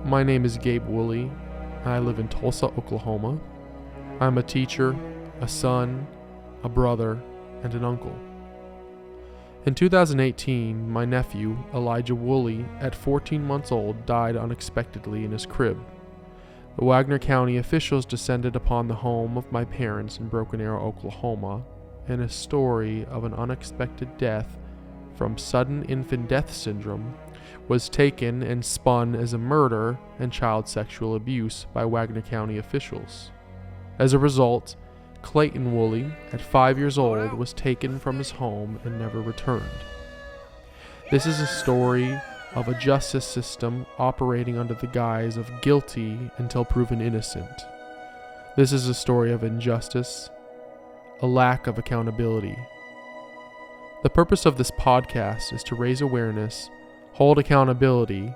My name is Gabe Woolley, and I live in Tulsa, Oklahoma. I'm a teacher, a son, a brother, and an uncle. In 2018, my nephew, Elijah Woolley, at 14 months old, died unexpectedly in his crib. The Wagoner County officials descended upon the home of my parents in Broken Arrow, Oklahoma, in a story of an unexpected death from sudden infant death syndrome was taken and spun as a murder and child sexual abuse by Wagoner County officials. As a result, Clayton Woolley, at 5 years old, was taken from his home and never returned. This is a story of a justice system operating under the guise of guilty until proven innocent. This is a story of injustice, a lack of accountability. The purpose of this podcast is to raise awareness, hold accountability,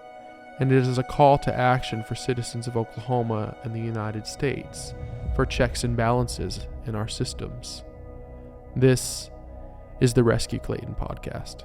and it is a call to action for citizens of Oklahoma and the United States for checks and balances in our systems. This is the Rescue Clayton Podcast.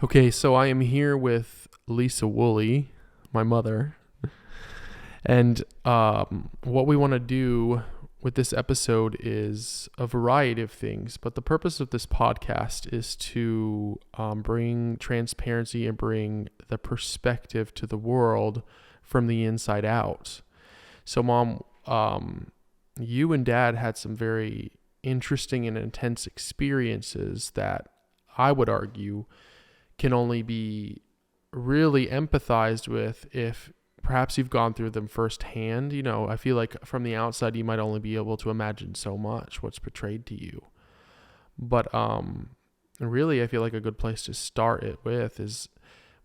Okay, so I am here with Lisa Woolley, my mother, and what we want to do with this episode is a variety of things, but the purpose of this podcast is to bring transparency and bring the perspective to the world from the inside out. So, Mom, you and Dad had some very interesting and intense experiences that I would argue can only be really empathized with if perhaps you've gone through them firsthand. You know, I feel like from the outside, you might only be able to imagine so much what's portrayed to you. But really, I feel like a good place to start it with is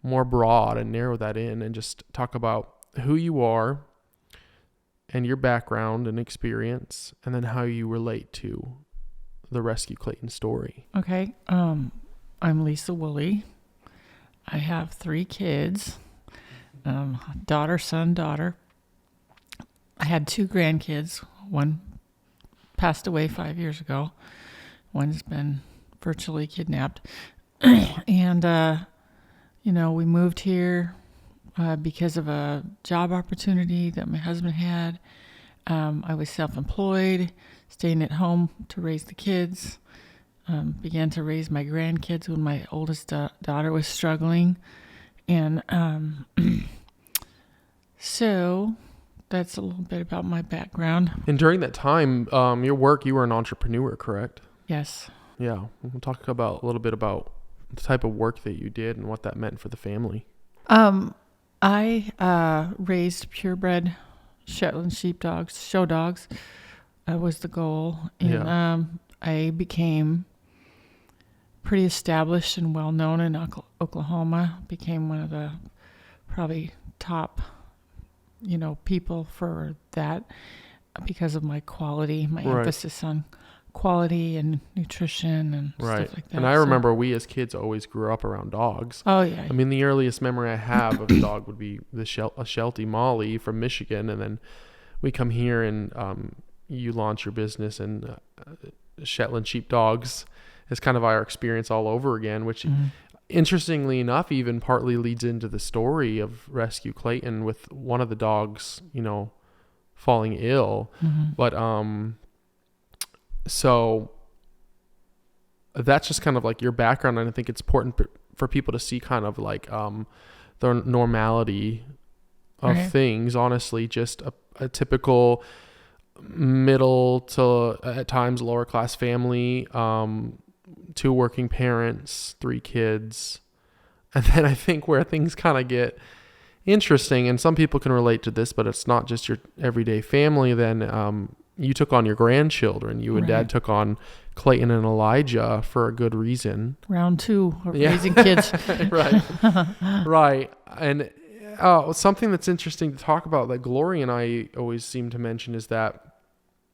more broad and narrow that in and just talk about who you are and your background and experience, and then how you relate to the Rescue Clayton story. Okay. I'm Lisa Woolley. I have 3 kids, daughter, son, daughter. I had 2 grandkids. One passed away 5 years ago. One's been virtually kidnapped. And, we moved here because of a job opportunity that my husband had. I was self-employed, staying at home to raise the kids. Began to raise my grandkids when my oldest daughter was struggling. And so that's a little bit about my background. And during that time, your work, you were an entrepreneur, correct? Yes. Yeah. We'll talk about a little bit about the type of work that you did and what that meant for the family. I raised purebred Shetland sheepdogs, show dogs. Was the goal. And I became pretty established and well known in Oklahoma. Became one of the probably top, people for that because of my quality, my emphasis on quality and nutrition and stuff like that. And I remember we as kids always grew up around dogs. Oh yeah. I mean, the earliest memory I have of a dog would be a Sheltie Molly from Michigan, and then we come here and you launch your business and Shetland sheepdogs is kind of our experience all over again, which interestingly enough, even partly leads into the story of Rescue Clayton with one of the dogs, falling ill. But, so that's just kind of like your background. And I think it's important for people to see kind of like, the normality of things, honestly, just a typical middle to at times lower class family, 2 working parents, 3 kids. And then I think where things kind of get interesting, and some people can relate to this, but it's not just your everyday family. Then you took on your grandchildren. You and Dad took on Clayton and Elijah for a good reason. Round 2 of raising kids. Right. Right. And something that's interesting to talk about that Glory and I always seem to mention is that,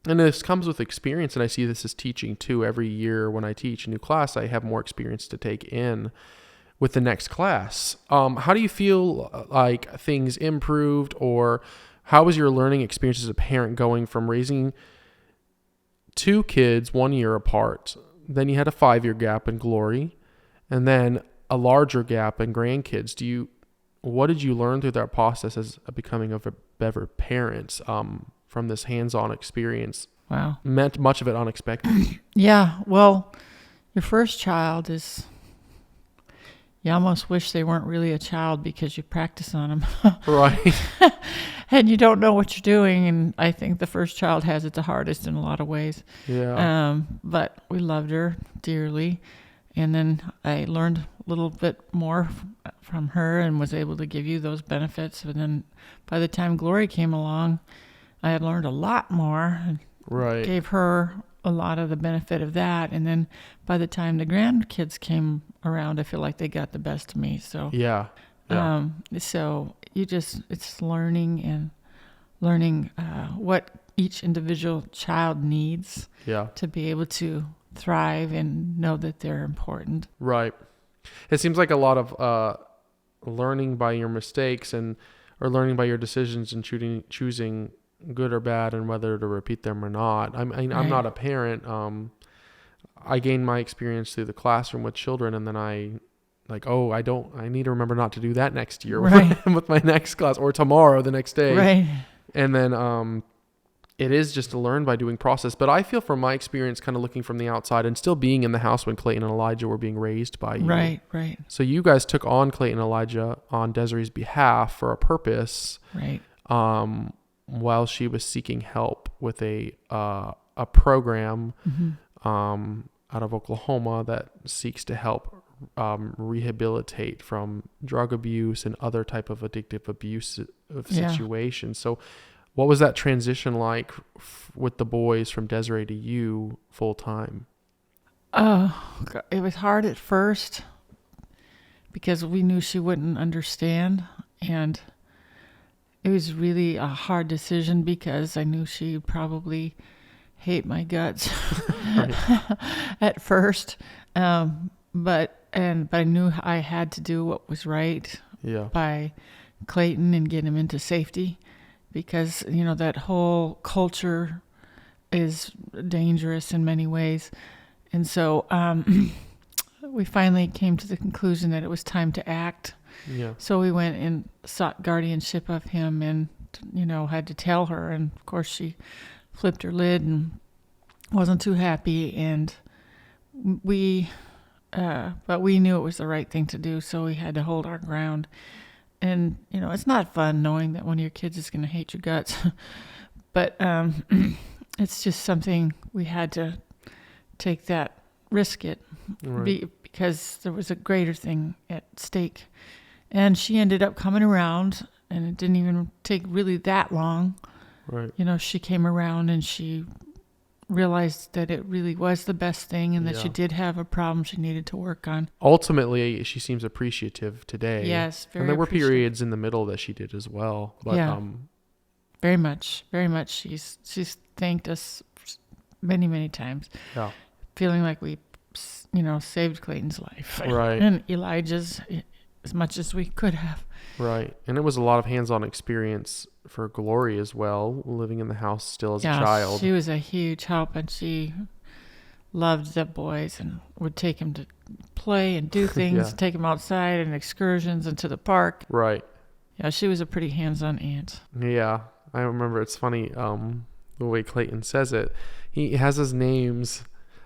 and this comes with experience, and I see this as teaching too. Every year when I teach a new class, I have more experience to take in with the next class. How do you feel like things improved, or how was your learning experience as a parent going from raising 2 kids 1 year apart? Then you had a 5-year gap in Glory, and then a larger gap in grandkids. What did you learn through that process as becoming a better parent from this hands-on experience? Wow. Meant much of it unexpected. Yeah. Well, your first child is, you almost wish they weren't really a child because you practice on them. Right. And you don't know what you're doing. And I think the first child has it the hardest in a lot of ways. Yeah. But we loved her dearly. And then I learned a little bit more from her and was able to give you those benefits. And then by the time Glory came along, I had learned a lot more. And right. Gave her a lot of the benefit of that. And then by the time the grandkids came around, I feel like they got the best of me. So Yeah. So it's learning what each individual child needs to be able to thrive and know that they're important. Right. It seems like a lot of learning by your mistakes or learning by your decisions and choosing good or bad and whether to repeat them or not. I'm not a parent. I gained my experience through the classroom with children, and then I need to remember not to do that next year with my next class, or tomorrow, the next day. Right. And then it is just to learn by doing process. But I feel from my experience, kind of looking from the outside and still being in the house when Clayton and Elijah were being raised by you. Right. So you guys took on Clayton and Elijah on Desiree's behalf for a purpose. Right. While she was seeking help with a program out of Oklahoma that seeks to help rehabilitate from drug abuse and other type of addictive abuse situations. So what was that transition like with the boys from Desiree to you full time? It was hard at first because we knew she wouldn't understand, and it was really a hard decision because I knew she'd probably hate my guts at first. But I knew I had to do what was right by Clayton and get him into safety, because, that whole culture is dangerous in many ways. And so we finally came to the conclusion that it was time to act. Yeah. So we went and sought guardianship of him and, had to tell her. And, of course, she flipped her lid and wasn't too happy. And but we knew it was the right thing to do, so we had to hold our ground. And, it's not fun knowing that one of your kids is going to hate your guts. But it's just something we had to risk it, because there was a greater thing at stake. And she ended up coming around, and it didn't even take really that long. Right. She came around and she realized that it really was the best thing, and that she did have a problem she needed to work on. Ultimately, she seems appreciative today. Yes, very. And there were periods in the middle that she did as well. But, very much, very much. She's thanked us many, many times. Yeah. Feeling like we, saved Clayton's life. Right. And Elijah's as much as we could have. Right. And it was a lot of hands-on experience for Glory as well, living in the house still as a child. She was a huge help, and she loved the boys and would take him to play and do things, take him outside and excursions and to the park. Right. Yeah, she was a pretty hands-on aunt. Yeah. I remember, it's funny, the way Clayton says it. He has his names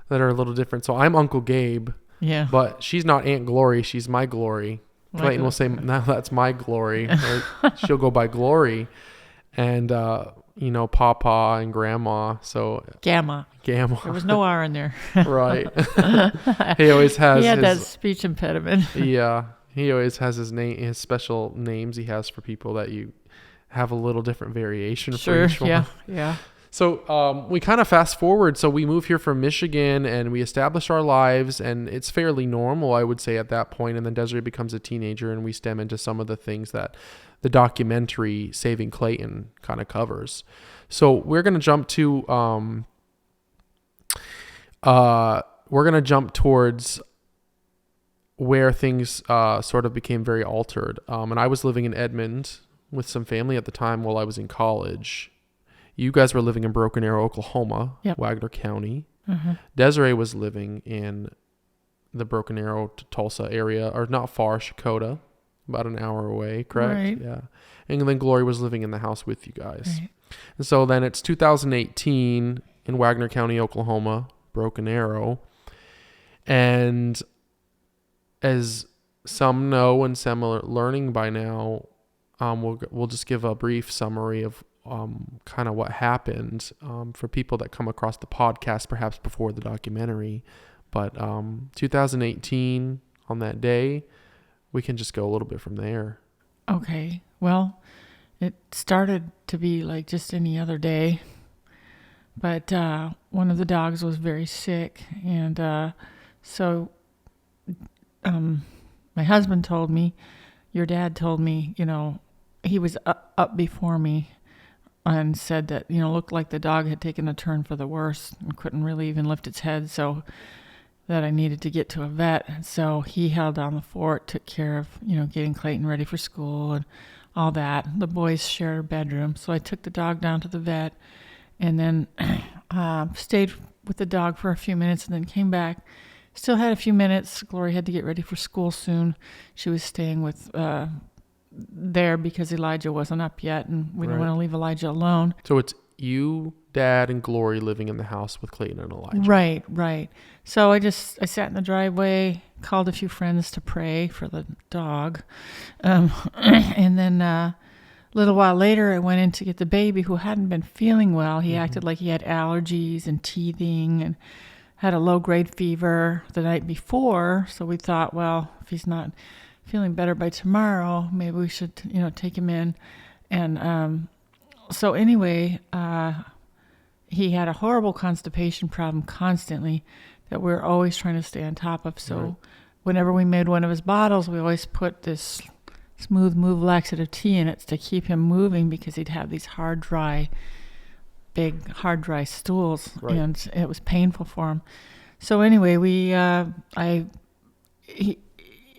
that are a little different. So I'm Uncle Gabe. Yeah. But she's not Aunt Glory. She's my Glory. Clayton will say, "No, that's my Glory." Or she'll go by Glory, and Papa and Grandma. So Gamma. There was no R in there. Right. He always has. He had that speech impediment. Yeah, He always has his special names he has for people that you have a little different variation for each one. Yeah. So we kind of fast forward. So we move here from Michigan and we establish our lives, and it's fairly normal, I would say, at that point. And then Desiree becomes a teenager, and we stem into some of the things that the documentary Saving Clayton kind of covers. So we're going to jump to towards where things sort of became very altered. And I was living in Edmond with some family at the time while I was in college. You guys were living in Broken Arrow, Oklahoma, yep. Wagoner County. Mm-hmm. Desiree was living in the Broken Arrow to Tulsa area, or not far, Shakota, about an hour away, correct? Right. Yeah. And then Glory was living in the house with you guys. Right. And so then it's 2018 in Wagoner County, Oklahoma, Broken Arrow. And as some know and some are learning by now, we'll just give a brief summary of kind of what happened for people that come across the podcast perhaps before the documentary. But 2018, on that day, we can just go a little bit from there. Okay. Well, it started to be like just any other day. But one of the dogs was very sick. And so my husband told me, your dad told me, he was up before me and said that, looked like the dog had taken a turn for the worse and couldn't really even lift its head. So that I needed to get to a vet. And so he held down the fort, took care of, getting Clayton ready for school and all that. The boys shared a bedroom. So I took the dog down to the vet and then stayed with the dog for a few minutes and then came back. Still had a few minutes. Glory had to get ready for school soon. She was staying with there because Elijah wasn't up yet, and we don't want to leave Elijah alone. So it's you, Dad, and Glory living in the house with Clayton and Elijah. Right. So I sat in the driveway, called a few friends to pray for the dog, and then a little while later I went in to get the baby who hadn't been feeling well. He acted like he had allergies and teething and had a low-grade fever the night before. So we thought, well, if he's not feeling better by tomorrow, maybe we should, take him in. And so anyway, he had a horrible constipation problem constantly that we're always trying to stay on top of. So whenever we made one of his bottles, we always put this Smooth Move laxative tea in it to keep him moving because he'd have these big hard dry stools, and it was painful for him. So anyway,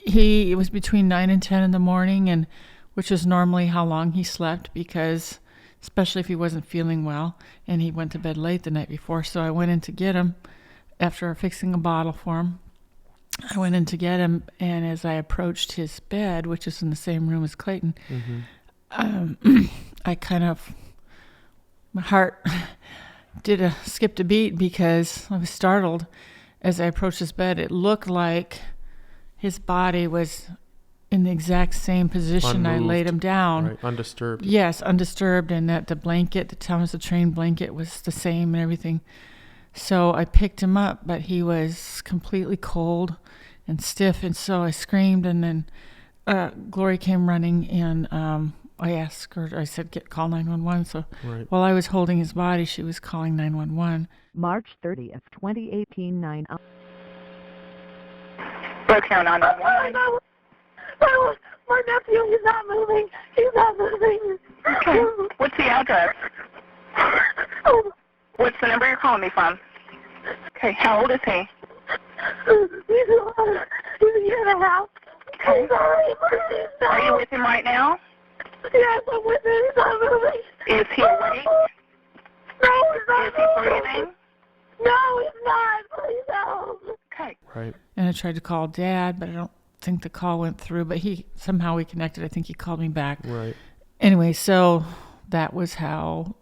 it was between 9 and 10 in the morning, and which is normally how long he slept, because especially if he wasn't feeling well, and he went to bed late the night before. So I went in to get him after fixing a bottle for him. I went in to get him, and as I approached his bed, which is in the same room as Clayton, I kind of, my heart skipped a beat because I was startled. As I approached his bed, it looked like his body was in the exact same position I laid him down. Right, undisturbed. Yes, undisturbed, and that the blanket, the Thomas the Train blanket, was the same and everything. So I picked him up, but he was completely cold and stiff, and so I screamed, and then Glory came running, and I asked her, I said, call 911. So while I was holding his body, she was calling 911. March 30th, 2018, 9. Broken Arrow 911. My nephew, he's not moving. Okay. What's the address? What's the number you're calling me from? Okay, how old is he? He's a year and a half. Okay. I'm sorry. Are you with him right now? Yes, I'm with him. He's not moving. Is he awake? No, he's not Is he moving. breathing? No, he's not. Please help. Okay. Right. And I tried to call Dad, but I don't think the call went through. But somehow we connected. I think he called me back. Right. Anyway, so that was how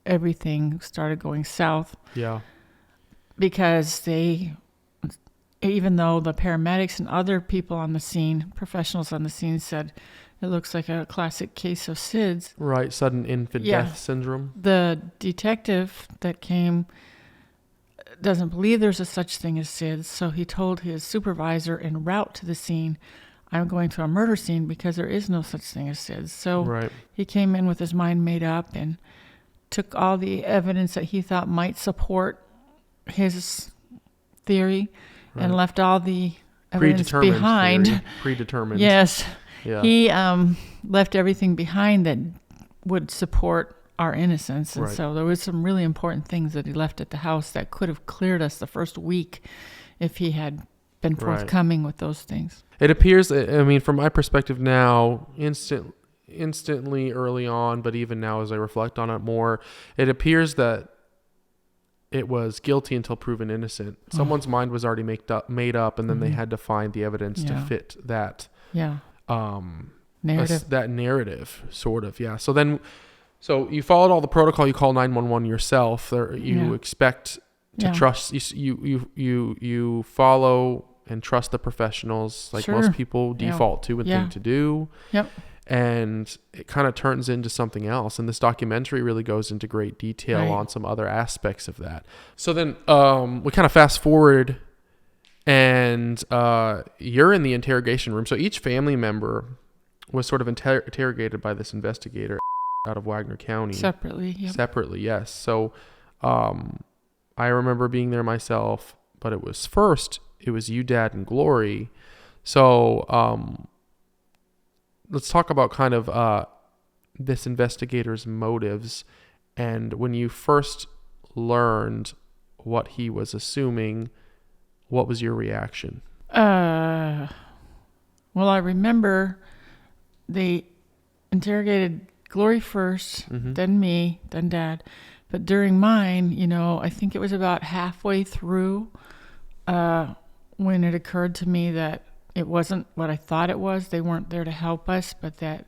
everything started going south. Yeah. Because even though the paramedics and other people on the scene, professionals on the scene, said it looks like a classic case of SIDS. Right, sudden infant death syndrome. The detective that came doesn't believe there's a such thing as SIDS, so he told his supervisor en route to the scene, I'm going to a murder scene because there is no such thing as SIDS. So Right. he came in with his mind made up and took all the evidence that he thought might support his theory and Right. left all the evidence Predetermined behind. theory. Predetermined. Yes. Yeah. He left everything behind that would support our innocence. And Right. so there was some really important things that he left at the house that could have cleared us the first week if he had been Right. forthcoming with those things. It appears, I mean, from my perspective now, instantly early on, but even now as I reflect on it more, it appears that it was guilty until proven innocent. Someone's mind was already made up, and then they had to find the evidence to Yeah. fit that Yeah. narrative. That narrative, sort of. Yeah. So you followed all the protocol. You call 911 yourself. You expect to trust. You follow and trust the professionals, like Sure. most people default to and think to do. Yep. And it kind of turns into something else. And this documentary really goes into great detail Right. on some other aspects of that. So then we kind of fast forward, and you're in the interrogation room. So each family member was sort of interrogated by this investigator out of Wagoner County. Separately. Yep. Separately, yes. So I remember being there myself, but it was you, Dad, and Glory. So let's talk about kind of this investigator's motives, and when you first learned what he was assuming, what was your reaction? Well, I remember they interrogated Glory first, then me, then Dad. But during mine, I think it was about halfway through when it occurred to me that it wasn't what I thought it was. They weren't there to help us, but that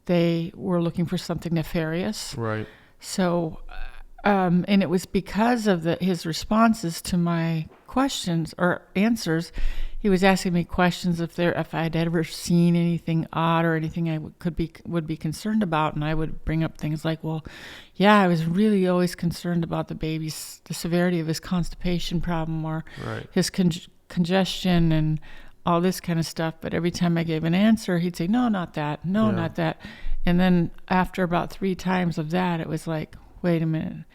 they were looking for something nefarious. Right. So, and it was because of his responses to my questions or answers. He was asking me questions if I had ever seen anything odd or anything I would be concerned about, and I would bring up things like, well, yeah, I was really always concerned about the severity of his constipation problem or Right. his congestion and all this kind of stuff. But every time I gave an answer, he'd say, no, not that. No, not that. And then after about 3 times of that, it was like, wait a minute.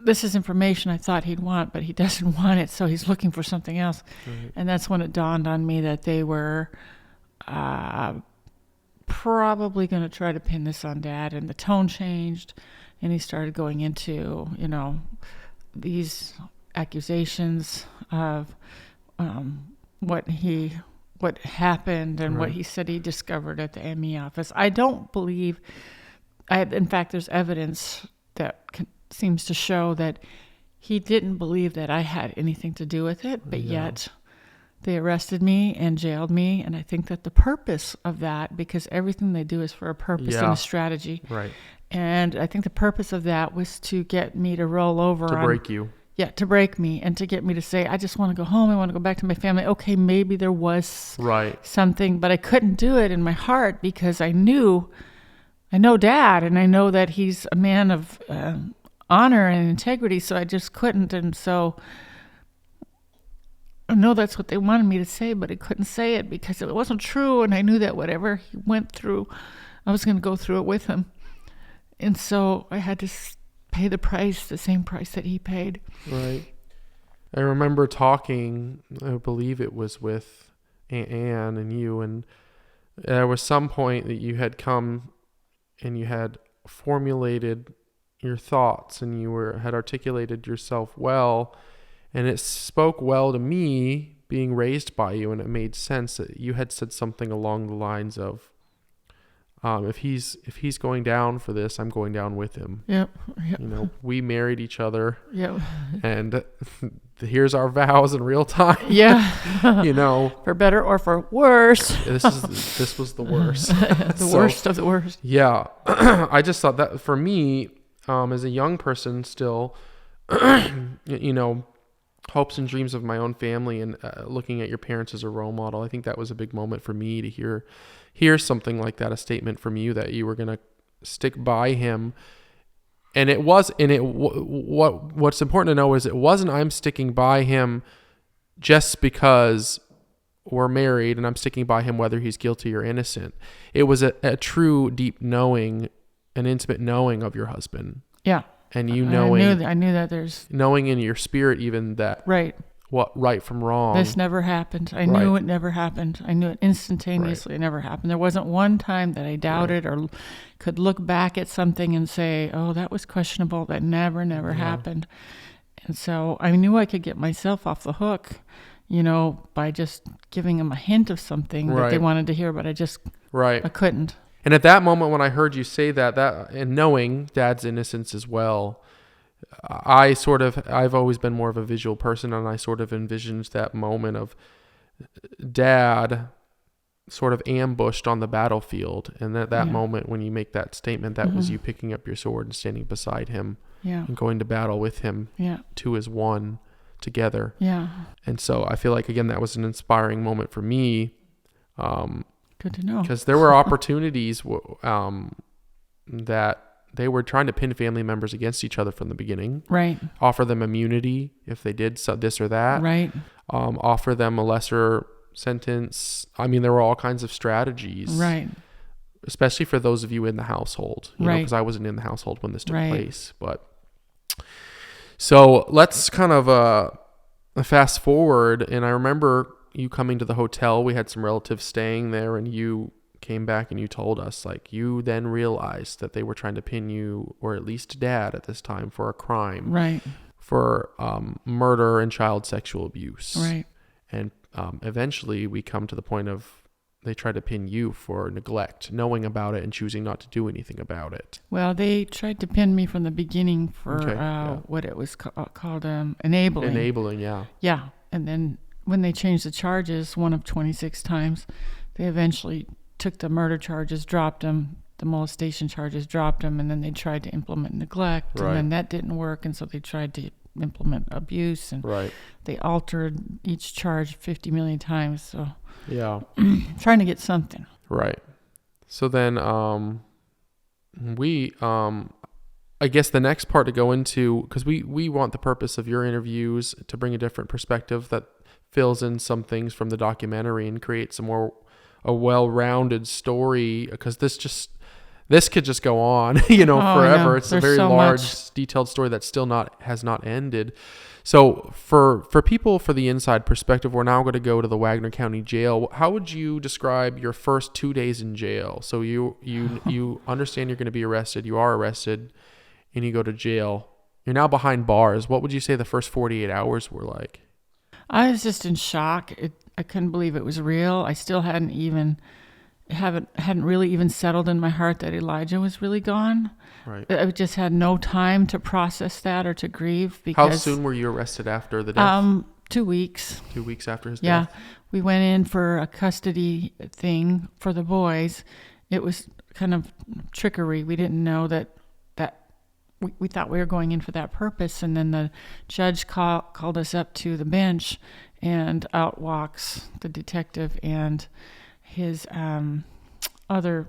This is information I thought he'd want, but he doesn't want it, so he's looking for something else. Right. And that's when it dawned on me that they were probably going to try to pin this on Dad. And the tone changed, and he started going into, these accusations of what happened and what he said he discovered at the ME office. I don't believe, in fact, there's evidence that seems to show that he didn't believe that I had anything to do with it, but yet they arrested me and jailed me. And I think that the purpose of that, because everything they do is for a purpose and a strategy. Right. And I think the purpose of that was to get me to roll over. To break you. Yeah, to break me and to get me to say, I just want to go home. I want to go back to my family. Okay, maybe there was something, but I couldn't do it in my heart because I know Dad, and I know that he's a man of honor and integrity, so I just couldn't. And so I know that's what they wanted me to say, but I couldn't say it because it wasn't true, and I knew that whatever he went through, I was going to go through it with him. And so I had to pay the same price that he paid. Right. I remember talking, I believe it was with Aunt Ann and you, and there was some point that you had come and you had formulated your thoughts and you had articulated yourself well, and it spoke well to me being raised by you, and it made sense that you had said something along the lines of, if he's going down for this, I'm going down with him. Yep. We married each other. Yep. And here's our vows in real time. Yeah. For better or for worse. This was the worst. The worst of the worst. Yeah. I just thought that for me, as a young person still, hopes and dreams of my own family and looking at your parents as a role model, I think that was a big moment for me to hear something like that, a statement from you that you were going to stick by him. And what's important to know is it wasn't I'm sticking by him just because we're married and I'm sticking by him whether he's guilty or innocent. It was a true deep knowing, an intimate knowing of your husband. Yeah. And you knowing, I knew that there's knowing in your spirit even that right. What right from wrong. This never happened. I knew it never happened. I knew it instantaneously. It never happened. There wasn't one time that I doubted or could look back at something and say, oh, that was questionable. That never happened. And so I knew I could get myself off the hook, by just giving them a hint of something that they wanted to hear, but I couldn't. And at that moment when I heard you say that and knowing Dad's innocence as well, I've always been more of a visual person, and I sort of envisioned that moment of Dad sort of ambushed on the battlefield. And at that moment when you make that statement, that was you picking up your sword and standing beside him and going to battle with him. Two as one together. And so I feel like, again, that was an inspiring moment for me. Good to know. Because there were opportunities that they were trying to pin family members against each other from the beginning. Right. Offer them immunity if they did this or that. Right. Offer them a lesser sentence. I mean, there were all kinds of strategies. Right. Especially for those of you in the household. Because I wasn't in the household when this took place. But so let's kind of fast forward. And I remember you coming to the hotel. We had some relatives staying there, and you came back and you told us, like, you then realized that they were trying to pin you, or at least Dad at this time, for a crime. Right. For murder and child sexual abuse. Right. And eventually we come to the point of they tried to pin you for neglect, knowing about it and choosing not to do anything about it. Well, they tried to pin me from the beginning for what it was called enabling. Enabling, yeah. Yeah. And then when they changed the charges, one of 26 times, they eventually took the murder charges, dropped them, the molestation charges, dropped them, and then they tried to implement neglect, and then that didn't work, and so they tried to implement abuse, and they altered each charge 50 million times, so trying to get something. Right. So then we, I guess the next part to go into, because we want the purpose of your interviews to bring a different perspective that fills in some things from the documentary and creates a well-rounded story, because this could just go on, forever. It's a very large, detailed story that still has not ended. So for people, for the inside perspective, we're now going to go to the Wagoner County Jail. How would you describe your first 2 days in jail? So you understand you're going to be arrested. You are arrested, and you go to jail. You're now behind bars. What would you say the first 48 hours were like? I was just in shock. I couldn't believe it was real. I still hadn't really even settled in my heart that Elijah was really gone. Right. I just had no time to process that or to grieve. Because, how soon were you arrested after the death? 2 weeks. 2 weeks after his death? Yeah. We went in for a custody thing for the boys. It was kind of trickery. We didn't know that we thought we were going in for that purpose, and then the judge called us up to the bench, and out walks the detective and his other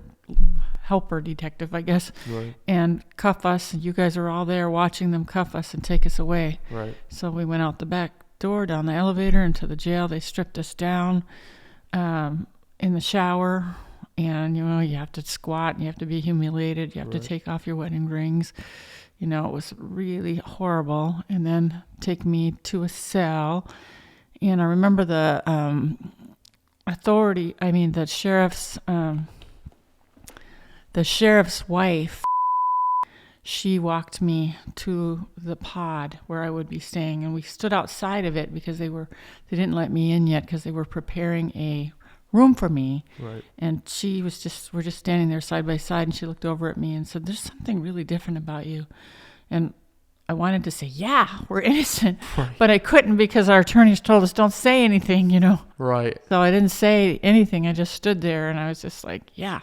helper detective, I guess, and cuff us. You guys are all there watching them cuff us and take us away. Right. So we went out the back door, down the elevator, into the jail. They stripped us down in the shower, and you have to squat, and you have to be humiliated. You have to take off your wedding rings. It was really horrible. And then take me to a cell. And I remember the the sheriff's wife, she walked me to the pod where I would be staying. And we stood outside of it because they didn't let me in yet because they were preparing a room for me. Right. And we're just standing there side by side, and she looked over at me and said, "There's something really different about you." And I wanted to say, "Yeah, we're innocent," but I couldn't because our attorneys told us don't say anything, Right. So I didn't say anything. I just stood there, and I was just like, "Yeah,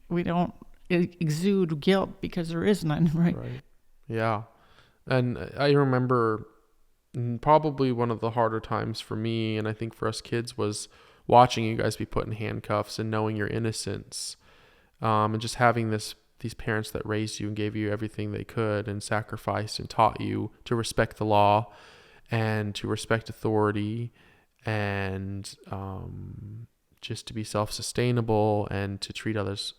we don't exude guilt because there is none." Right. Yeah. And I remember probably one of the harder times for me, and I think for us kids, was watching you guys be put in handcuffs and knowing your innocence, and just having these parents that raised you and gave you everything they could and sacrificed and taught you to respect the law and to respect authority and just to be self-sustainable and to treat others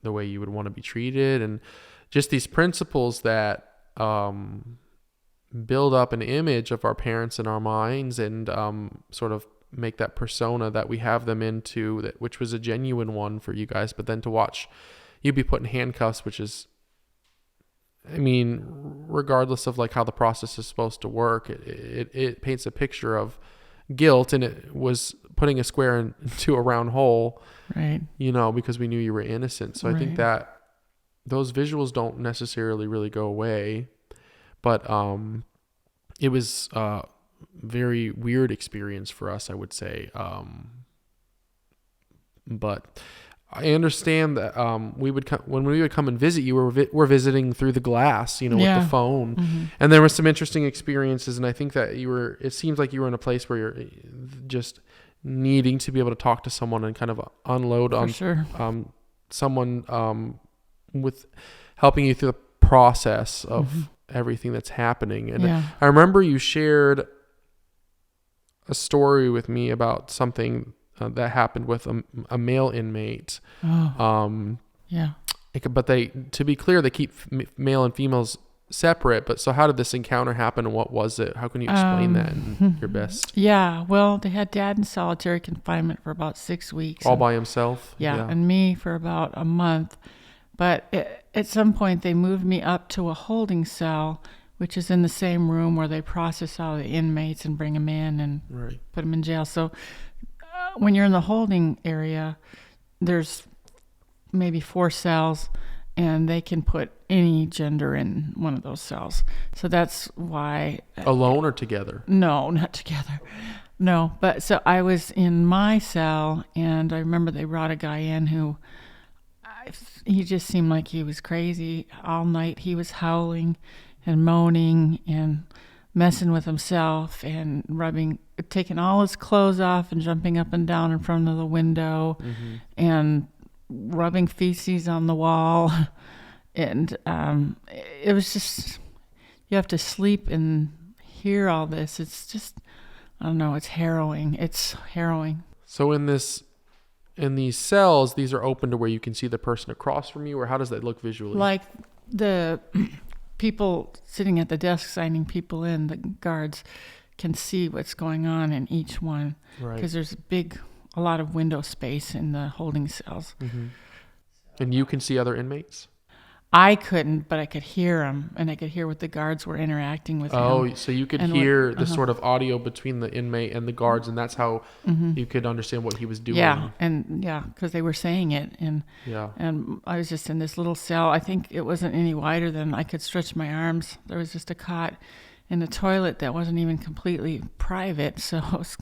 the way you would want to be treated, and just these principles that build up an image of our parents in our minds, and sort of make that persona that we have them into, that which was a genuine one for you guys. But then to watch you be put in handcuffs, which is, I mean, regardless of like how the process is supposed to work, it paints a picture of guilt, and it was putting a square into a round hole, right? Because we knew you were innocent. So I think that those visuals don't necessarily really go away, but it was a very weird experience for us, I would say. But I understand that when we would come and visit you, we're visiting through the glass, with the phone. Mm-hmm. And there were some interesting experiences, and I think that it seems like you were in a place where you're just needing to be able to talk to someone and kind of unload on someone with helping you through the process of everything that's happening. And I remember you shared a story with me about something that happened with a male inmate. But to be clear, they keep male and females separate. But so how did this encounter happen, and what was it? How can you explain that in your best? Yeah, well, they had Dad in solitary confinement for about 6 weeks. All by himself? Yeah, and me for about a month. But at some point, they moved me up to a holding cell, which is in the same room where they process all the inmates and bring them in and put them in jail. So when you're in the holding area, there's maybe 4 cells, and they can put any gender in one of those cells. So that's why... Alone or together? No, not together. No, but so I was in my cell, and I remember they brought a guy in who... he just seemed like he was crazy. All night he was howling and moaning and messing with himself and taking all his clothes off and jumping up and down in front of the window and rubbing feces on the wall. And it was just, you have to sleep and hear all this. It's just, I don't know, it's harrowing. It's harrowing. So in these cells, these are open to where you can see the person across from you, or how does that look visually? Like the people sitting at the desk signing people in, the guards can see what's going on in each one, because there's a lot of window space in the holding cells. Mm-hmm. And you can see other inmates? I couldn't, but I could hear them, and I could hear what the guards were interacting with him. Oh, so you could hear the sort of audio between the inmate and the guards, and that's how you could understand what he was doing. Yeah, because they were saying it, and I was just in this little cell. I think it wasn't any wider than I could stretch my arms. There was just a cot and a toilet that wasn't even completely private, so it was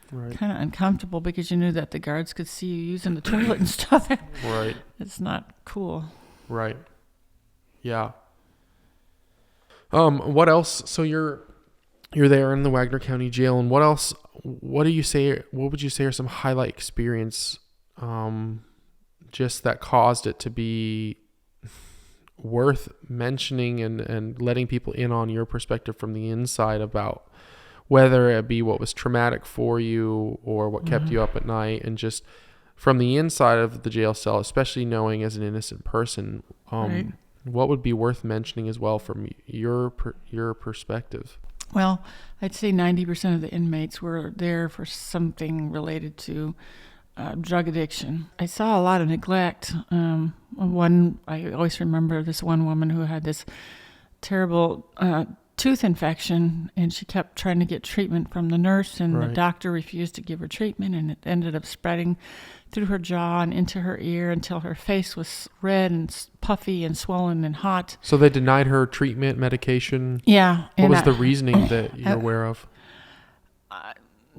kind of uncomfortable because you knew that the guards could see you using the toilet and stuff. Right. It's not cool. Right. Yeah. What else? So you're there in the Wagoner County Jail, and what else? What would you say are some highlight experience, just that caused it to be worth mentioning and letting people in on your perspective from the inside about whether it be what was traumatic for you or what kept you up at night, and just from the inside of the jail cell, especially knowing as an innocent person, what would be worth mentioning as well from your perspective? Well, I'd say 90% of the inmates were there for something related to drug addiction. I saw a lot of neglect. I always remember this one woman who had this terrible tooth infection, and she kept trying to get treatment from the nurse, and the doctor refused to give her treatment, and it ended up spreading through her jaw and into her ear until her face was red and puffy and swollen and hot. So they denied her treatment, medication? Yeah. What was the reasoning that you're aware of?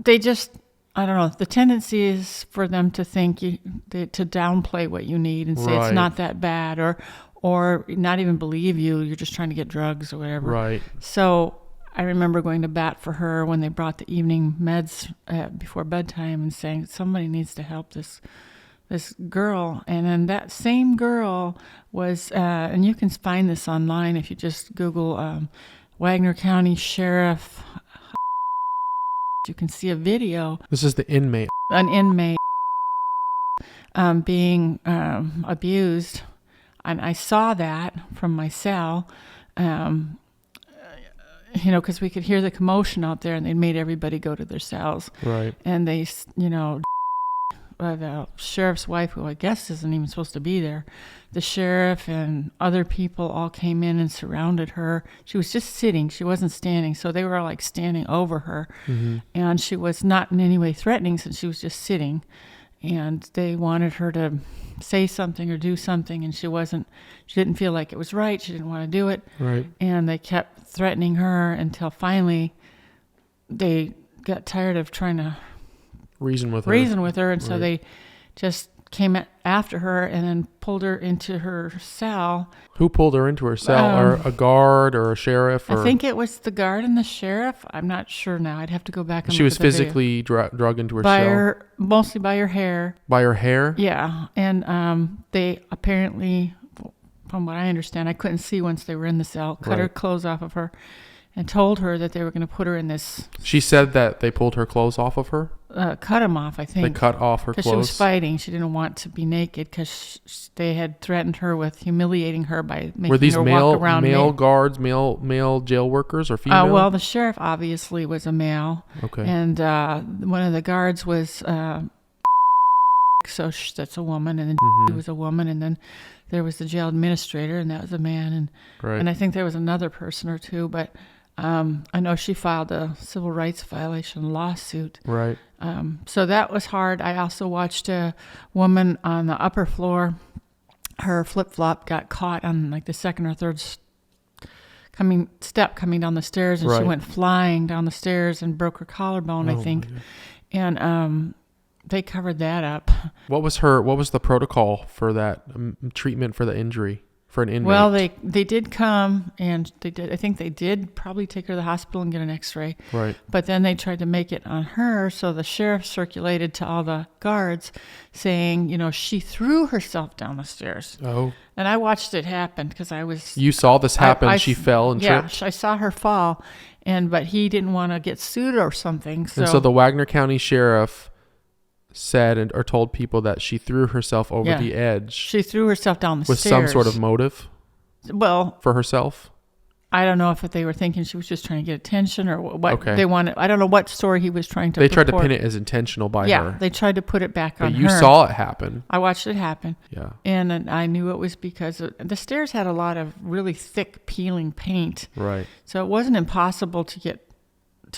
They just, I don't know, the tendency is for them to think to downplay what you need and say it's not that bad, or not even believe you're just trying to get drugs or whatever. Right. So I remember going to bat for her when they brought the evening meds before bedtime and saying, somebody needs to help this girl. And then that same girl was, and you can find this online if you just Google Wagoner County Sheriff you can see a video, This is the inmate. an inmate being abused. And I saw that from my cell, because we could hear the commotion out there, and they made everybody go to their cells. Right. And they, the sheriff's wife, who I guess isn't even supposed to be there, the sheriff and other people all came in and surrounded her. She was just sitting. She wasn't standing. So they were all like standing over her. Mm-hmm. And she was not in any way threatening since she was just sitting. And they wanted her to say something or do something, and she didn't feel like it was right. She didn't want to do it. Right. And they kept threatening her until finally they got tired of trying to reason with her. And so they just came after her and then pulled her into her cell. Who pulled her into her cell? Or a guard or a sheriff? I think it was the guard and the sheriff. I'm not sure now. I'd have to go back and she look was at the video. physically drug into her cell? Mostly by her hair. By her hair? Yeah. And they apparently, from what I understand, I couldn't see once they were in the cell, cut her clothes off of her and told her that they were going to put her in this. She said that they pulled her clothes off of her? Cut them off, I think. They cut off her clothes? Because she was fighting. She didn't want to be naked because they had threatened her with humiliating her by making her walk around. Male guards, male jail workers or female? Well, the sheriff obviously was a male. Okay. And one of the guards was, so that's a woman, and then she was a woman, and then there was the jail administrator, and that was a man, and I think there was another person or two, but I know she filed a civil rights violation lawsuit. Right. So that was hard. I also watched a woman on the upper floor. Her flip-flop got caught on like the second or third step coming down the stairs, and she went flying down the stairs and broke her collarbone, I think. And they covered that up. What was the protocol for that treatment for the injury? For an inmate? Well, they did come, and I think they did probably take her to the hospital and get an x-ray. Right. But then they tried to make it on her, so the sheriff circulated to all the guards saying, she threw herself down the stairs. Oh. And I watched it happen because I was... You saw this happen? She fell and tripped? Yeah, I saw her fall, but he didn't want to get sued or something. And so the Wagoner County Sheriff said or told people that she threw herself over the edge. She threw herself down the stairs. With some sort of motive? Well... For herself? I don't know if they were thinking she was just trying to get attention or what they wanted. I don't know what story he was trying to put. They tried to pin it as intentional by her. Yeah, they tried to put it back on her. But you saw it happen. I watched it happen. Yeah. And I knew it was because the stairs had a lot of really thick peeling paint. Right. So it wasn't impossible to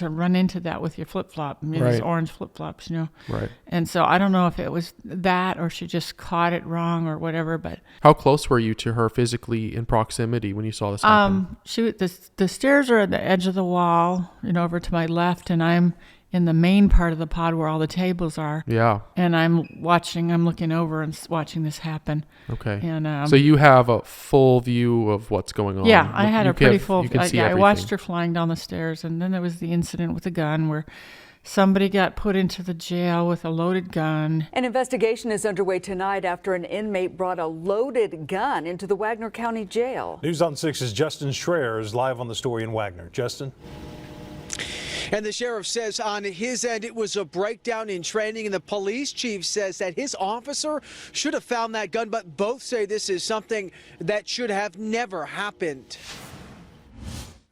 run into that with your flip-flop, these orange flip-flops, Right. And so I don't know if it was that or she just caught it wrong or whatever, but... How close were you to her physically in proximity when you saw this happen? The stairs are at the edge of the wall, over to my left, and I'm in the main part of the pod where all the tables are. Yeah. And I'm looking over and watching this happen. Okay. And so you have a full view of what's going on. Yeah, I had a pretty full view. I watched her flying down the stairs, and then there was the incident with the gun where somebody got put into the jail with a loaded gun. An investigation is underway tonight after an inmate brought a loaded gun into the Wagoner County Jail. News on 6's Justin Schreier is live on the story in Wagoner. Justin? And the sheriff says on his end it was a breakdown in training, and the police chief says that his officer should have found that gun, but both say this is something that should have never happened.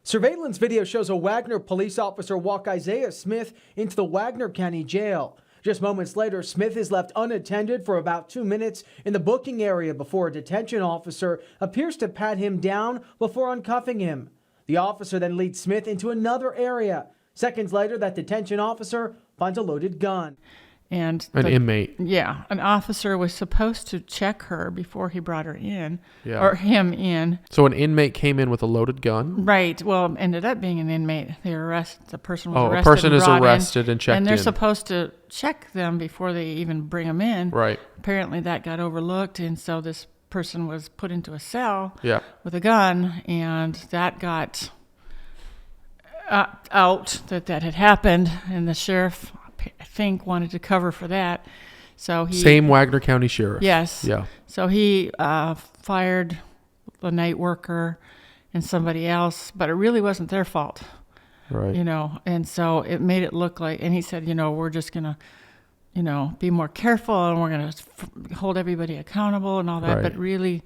Surveillance video shows a Wagoner police officer walk Isaiah Smith into the Wagoner County Jail. Just moments later, Smith is left unattended for about 2 minutes in the booking area before a detention officer appears to pat him down before uncuffing him. The officer then leads Smith into another area. Seconds later, that detention officer finds a loaded gun. And an inmate. Yeah, an officer was supposed to check her before he brought her in, or him in. So an inmate came in with a loaded gun? Right. Well, ended up being an inmate. The person was arrested. A person is arrested and checked in. And they're supposed to check them before they even bring them in. Right. Apparently that got overlooked, and so this person was put into a cell with a gun, and that got out that had happened, and the sheriff, I think, wanted to cover for that. So same Wagoner County Sheriff. Yes. Yeah. So he fired the night worker and somebody else, but it really wasn't their fault. Right. And so it made it look like, and he said, we're just going to, be more careful, and we're going to hold everybody accountable and all that. Right. But really,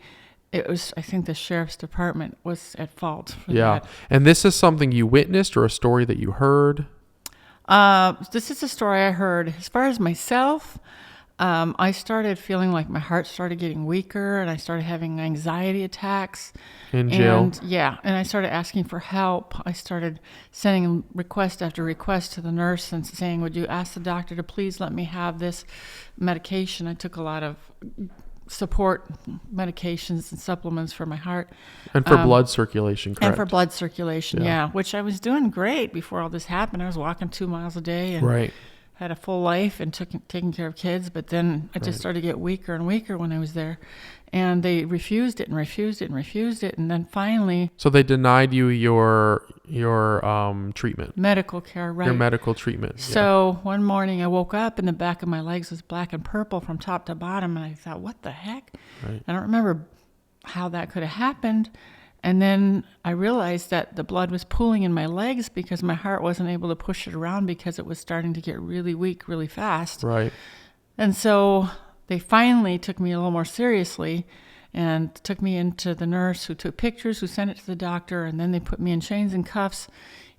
I think the sheriff's department was at fault for that. And this is something you witnessed or a story that you heard? This is a story I heard. As far as myself, I started feeling like my heart started getting weaker, and I started having anxiety attacks. In jail? And I started asking for help. I started sending request after request to the nurse and saying, would you ask the doctor to please let me have this medication? I took a lot of support medications and supplements for my heart. And for blood circulation, correct? And for blood circulation, which I was doing great before all this happened. I was walking 2 miles a day and had a full life and taking care of kids. But then I just started to get weaker and weaker when I was there. And they refused it and refused it and refused it. And then finally... So they denied you your treatment. Medical care, right. Your medical treatment. So one morning I woke up and the back of my legs was black and purple from top to bottom. And I thought, what the heck? Right. I don't remember how that could have happened. And then I realized that the blood was pooling in my legs because my heart wasn't able to push it around because it was starting to get really weak really fast. Right. And so they finally took me a little more seriously and took me into the nurse who took pictures, who sent it to the doctor, and then they put me in chains and cuffs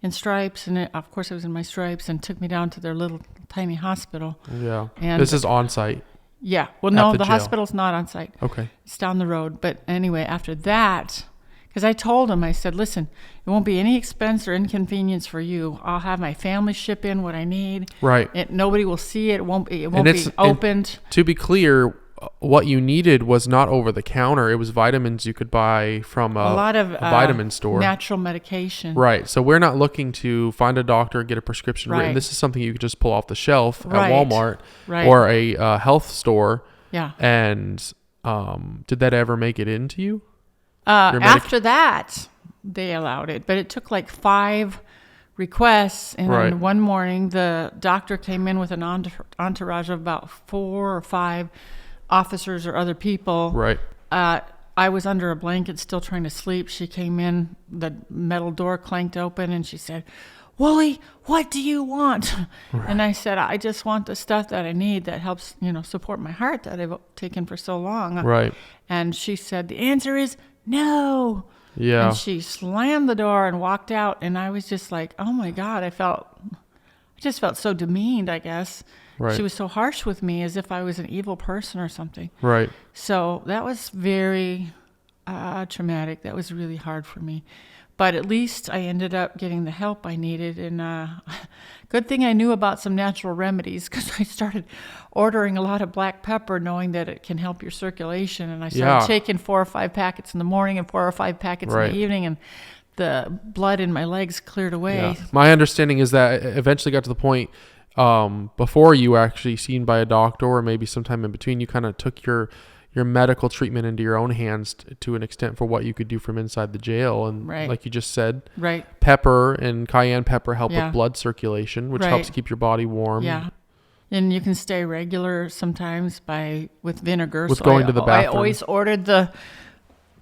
and stripes, and of course I was in my stripes, and took me down to their little tiny hospital. Yeah. And this is on site? Yeah. Well, no, the jail. Hospital's not on site. Okay. It's down the road. But anyway, after that... Because I told him, I said, listen, it won't be any expense or inconvenience for you. I'll have my family ship in what I need. Right. Nobody will see it. It won't be opened. To be clear, what you needed was not over the counter. It was vitamins you could buy from a lot of vitamin store. Natural medication. Right. So we're not looking to find a doctor and get a prescription written. This is something you could just pull off the shelf at Walmart or a health store. Yeah. And did that ever make it into you? After that, they allowed it, but it took like 5 requests. And then one morning, the doctor came in with an entourage of about 4 or 5 officers or other people. Right. I was under a blanket still trying to sleep. She came in, the metal door clanked open, and she said, Woolley, what do you want? Right. And I said, I just want the stuff that I need that helps, support my heart that I've taken for so long. Right. And she said, the answer is no. Yeah. And she slammed the door and walked out. And I was just like, oh my God, I just felt so demeaned, I guess. Right. She was so harsh with me as if I was an evil person or something. Right. So that was very traumatic. That was really hard for me. But at least I ended up getting the help I needed. And good thing I knew about some natural remedies, because I started ordering a lot of black pepper knowing that it can help your circulation. And I started taking 4 or 5 packets in the morning and 4 or 5 packets in the evening. And the blood in my legs cleared away. Yeah. My understanding is that it eventually got to the point before you were actually seen by a doctor, or maybe sometime in between, you kind of took your medical treatment into your own hands to an extent for what you could do from inside the jail. And like you just said, pepper and cayenne pepper help with blood circulation, which helps keep your body warm. Yeah. And you can stay regular sometimes with vinegar. With going to the bathroom. I always ordered the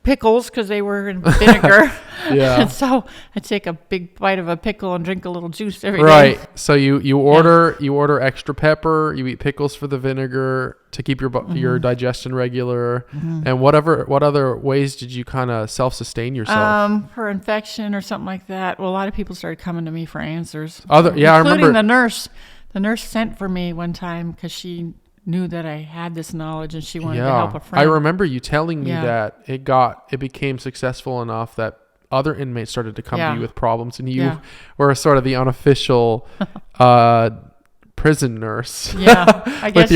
pickles because they were in vinegar. And so I take a big bite of a pickle and drink a little juice every day. Right. So you order extra pepper, you eat pickles for the vinegar to keep your digestion regular. And what other ways did you kind of self-sustain yourself? For infection or something like that. Well, a lot of people started coming to me for answers. I remember including the nurse. The nurse sent for me one time because she knew that I had this knowledge and she wanted to help a friend. I remember you telling me that it became successul enough that other inmates started to come to you with problems, and you were sort of the unofficial prison nurse. I guess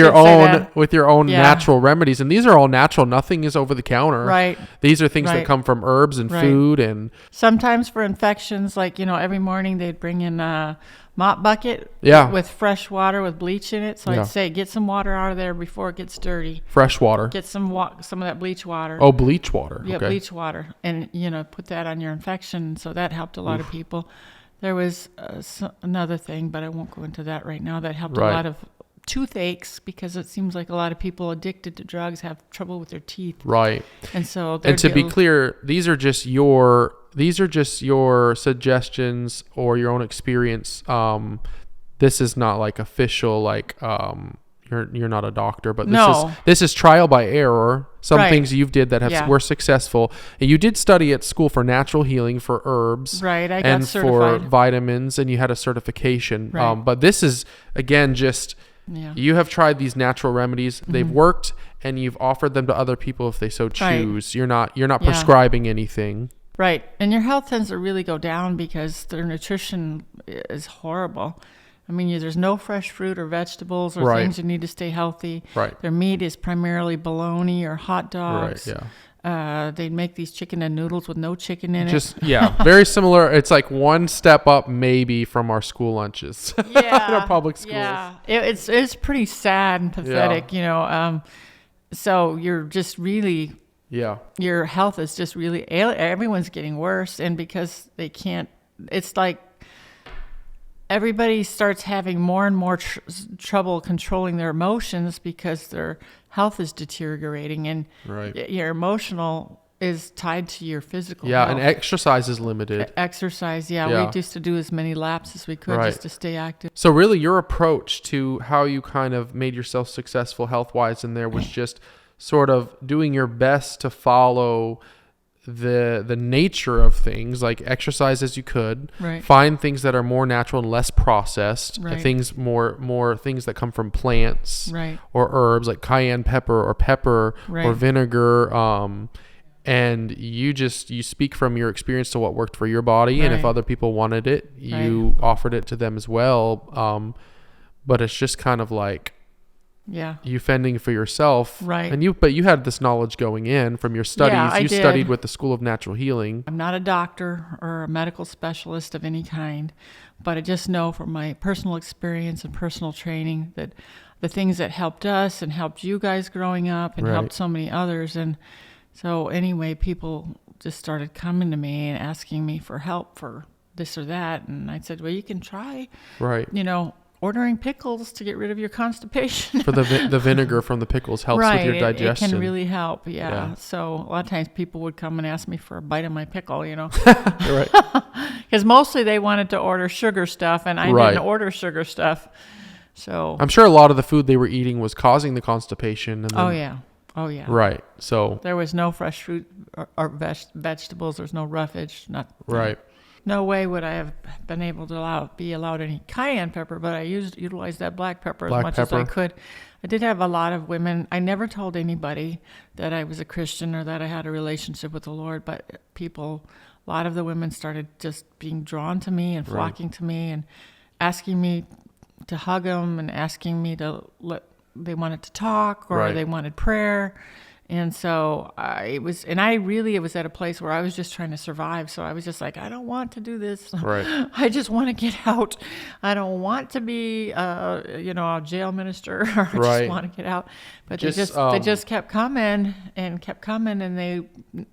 with your own natural remedies, and these are all natural. Nothing is over the counter. Right. These are things that come from herbs and food, and sometimes for infections, like every morning they'd bring in a mop bucket with fresh water with bleach in it. So I'd say, get some water out of there before it gets dirty. Fresh water. Get some of that bleach water. Oh, bleach water. Yeah, bleach water. And, put that on your infection. So that helped a lot of people. There was another thing, but I won't go into that right now, that helped a lot of toothaches, because it seems like a lot of people addicted to drugs have trouble with their teeth. Right. And so to be clear, these are just your just your suggestions or your own experience. This is not like official, like you're not a doctor, but this is trial by error. Some things you've did that were successful. And you did study at school for natural healing, for herbs, right? I got and certified. for vitamins, and you had a certification. Right. But this is again just you have tried these natural remedies. Mm-hmm. They've worked, and you've offered them to other people if they so choose. Right. You're not prescribing anything. Right, and your health tends to really go down because their nutrition is horrible. I mean, there's no fresh fruit or vegetables or things you need to stay healthy. Right. Their meat is primarily bologna or hot dogs. Right, yeah. They make these chicken and noodles with no chicken in it. Very similar. It's like one step up maybe from our school lunches in our public schools. Yeah, it's pretty sad and pathetic, you know. So you're just really... Yeah. Your health is just really... Everyone's getting worse, and because they can't... It's like... Everybody starts having more and more trouble controlling their emotions because their health is deteriorating, and your emotional is tied to your physical health. And exercise is limited. Exercise, we used to do as many laps as we could just to stay active. So really your approach to how you kind of made yourself successful health-wise in there was just sort of doing your best to follow the nature of things, like exercise as you could, find things that are more natural and less processed, things more things that come from plants or herbs like cayenne pepper or vinegar, and you speak from your experience to what worked for your body, and if other people wanted it, you offered it to them as well, but it's just kind of like you fending for yourself, and but you had this knowledge going in from your studies. You studied with the School of Natural Healing. I'm not a doctor or a medical specialist of any kind, but I just know from my personal experience and personal training that the things that helped us and helped you guys growing up and helped so many others. And so anyway, people just started coming to me and asking me for help for this or that, and I said, well, you can try, ordering pickles to get rid of your constipation. For the vinegar from the pickles helps with your digestion. It can really help, So a lot of times people would come and ask me for a bite of my pickle, Because mostly they wanted to order sugar stuff, and I didn't order sugar stuff. So I'm sure a lot of the food they were eating was causing the constipation. And then, Oh, yeah. Right. So there was no fresh fruit or vegetables. There's no roughage. Right. No way would I have been able to be allowed any cayenne pepper, but I utilized that black pepper as much as I could. I did have a lot of women. I never told anybody that I was a Christian or that I had a relationship with the Lord, but a lot of the women started just being drawn to me and flocking to me and asking me to hug them and asking me they wanted to talk or they wanted prayer. And so it was at a place where I was just trying to survive. So I was just like, I don't want to do this. I just want to get out. I don't want to be, a jail minister. I just want to get out. But they just kept coming, and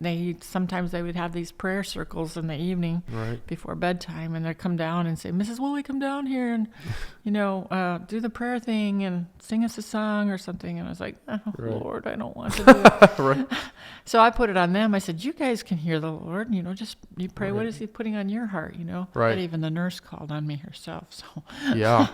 they sometimes they would have these prayer circles in the evening before bedtime, and they'd come down and say, Mrs. Woolley, come down here and, do the prayer thing and sing us a song or something. And I was like, oh, Lord, I don't want to do it. So I put it on them. I said, you guys can hear the Lord, just you pray. What is he putting on your heart, But even the nurse called on me herself. So yeah.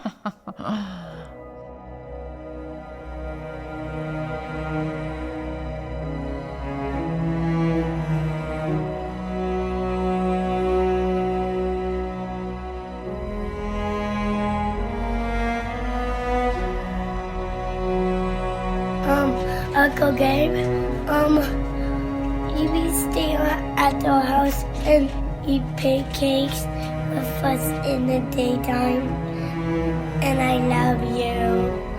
Uncle Gabe, you be staying at the house and eat pancakes with us in the daytime, and I love you.